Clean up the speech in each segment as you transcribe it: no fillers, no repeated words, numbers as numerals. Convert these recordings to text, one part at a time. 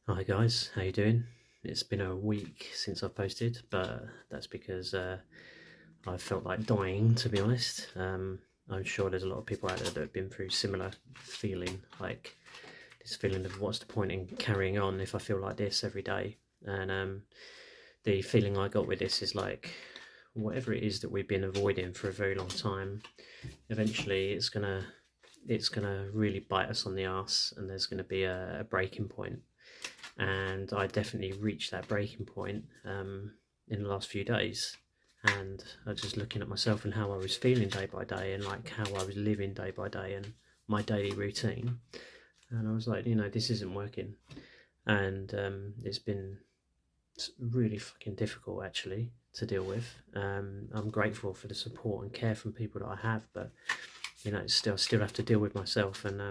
Hi guys, how you doing? It's been a week since I've posted, but that's because I felt like dying, to be honest. I'm sure there's a lot of people out there that have been through similar feeling, like this feeling of what's the point in carrying on if I feel like this every day. And the feeling I got with this is like whatever it is that we've been avoiding for a very long time, eventually it's gonna really bite us on the arse, and there's gonna be a breaking point. And I definitely reached that breaking point in the last few days. And I was just looking at myself and how I was feeling day by day, and like how I was living day by day, and my daily routine. And I was like, this isn't working, and it's been really fucking difficult actually to deal with. I'm grateful for the support and care from people that I have, but it's still have to deal with myself, and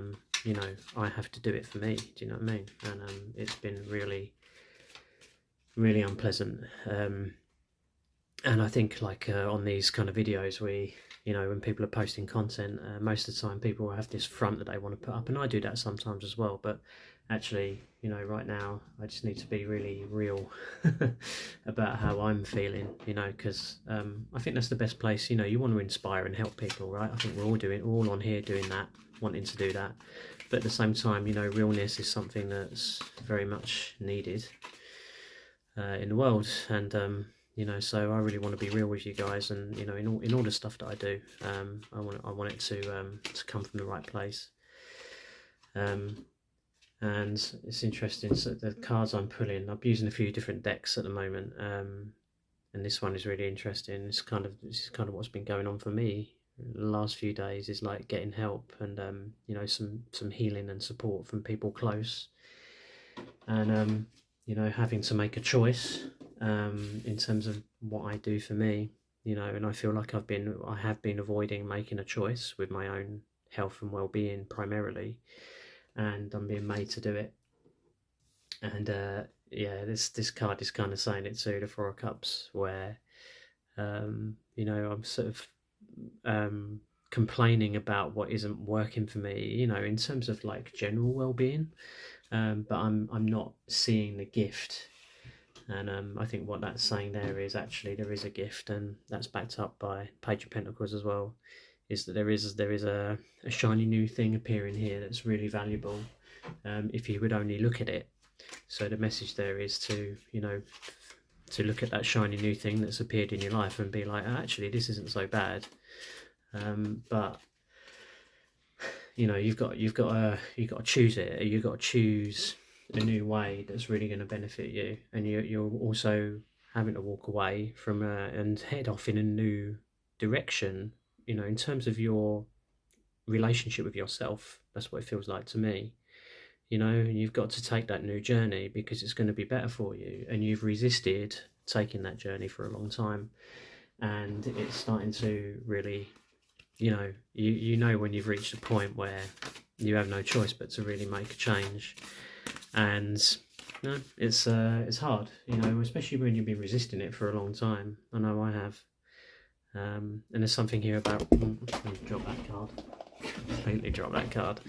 I have to do it for me. Do you know what I mean? And it's been really, really unpleasant. And I think like on these kind of videos, when people are posting content, most of the time people have this front that they want to put up, and I do that sometimes as well. But actually, right now I just need to be really real about how I'm feeling, because I think that's the best place. You want to inspire and help people, right? I think we're all on here doing that, wanting to do that. But at the same time, realness is something that's very much needed in the world. And so I really want to be real with you guys, and in all the stuff that I do, I want it to come from the right place. um, and it's interesting. So the cards I'm pulling, I'm using a few different decks at the moment, and this one is really interesting. This is kind of what's been going on for me the last few days, is like getting help, and some healing and support from people close, and having to make a choice in terms of what I do for me. And I feel like I have been avoiding making a choice with my own health and well-being primarily, and I'm being made to do it. And yeah, this card is kind of saying it too, the Four of Cups, where I'm sort of complaining about what isn't working for me, in terms of like general well-being, but I'm not seeing the gift. And I think what that's saying there is actually there is a gift, and that's backed up by Page of Pentacles as well. Is that there is a shiny new thing appearing here that's really valuable, if you would only look at it. So the message there is to look at that shiny new thing that's appeared in your life and be like, actually, this isn't so bad. But you've got to choose it. You've got to choose a new way that's really going to benefit you, and you're also having to walk away from and head off in a new direction. In terms of your relationship with yourself, that's what it feels like to me. And you've got to take that new journey because it's going to be better for you, and you've resisted taking that journey for a long time, and it's starting to really, you know when you've reached a point where you have no choice but to really make a change. And it's hard, especially when you've been resisting it for a long time. I know I have. And there's something here about drop that card, completely drop that card.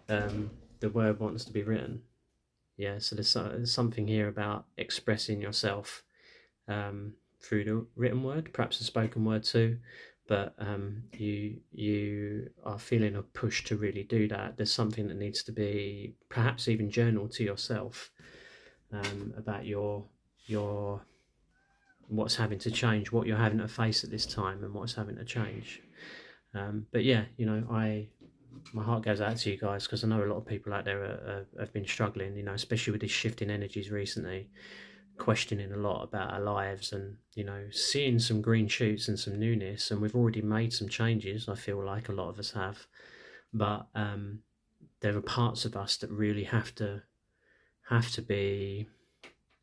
The word wants to be written. Yeah, so there's something here about expressing yourself through the written word, perhaps the spoken word too. But you are feeling a push to really do that. There's something that needs to be perhaps even journal to yourself, about your what's having to change, what you're having to face at this time, and what's having to change. But yeah, my heart goes out to you guys, because I know a lot of people out there have been struggling, especially with this shift in energies recently, questioning a lot about our lives, and seeing some green shoots and some newness. And we've already made some changes, I feel like a lot of us have, but there are parts of us that really have to be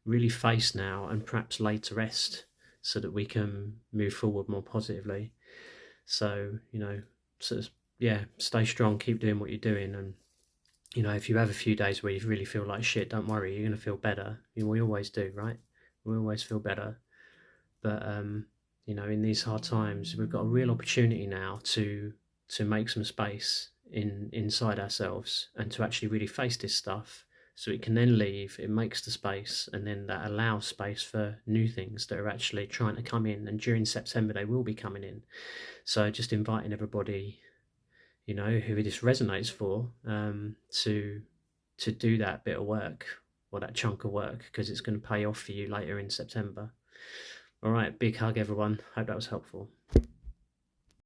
really faced now, and perhaps laid to rest, so that we can move forward more positively. So sort of, yeah, stay strong, keep doing what you're doing. And if you have a few days where you really feel like shit, don't worry, you're going to feel better. We always do, right? We always feel better. But in these hard times, we've got a real opportunity now to make some space inside ourselves, and to actually really face this stuff, so it can then leave, it makes the space, and then that allows space for new things that are actually trying to come in, and during September they will be coming in. So just inviting everybody, you know, who this resonates for, to do that bit of work, or that chunk of work, because it's going to pay off for you later in September. All right, big hug everyone, hope that was helpful.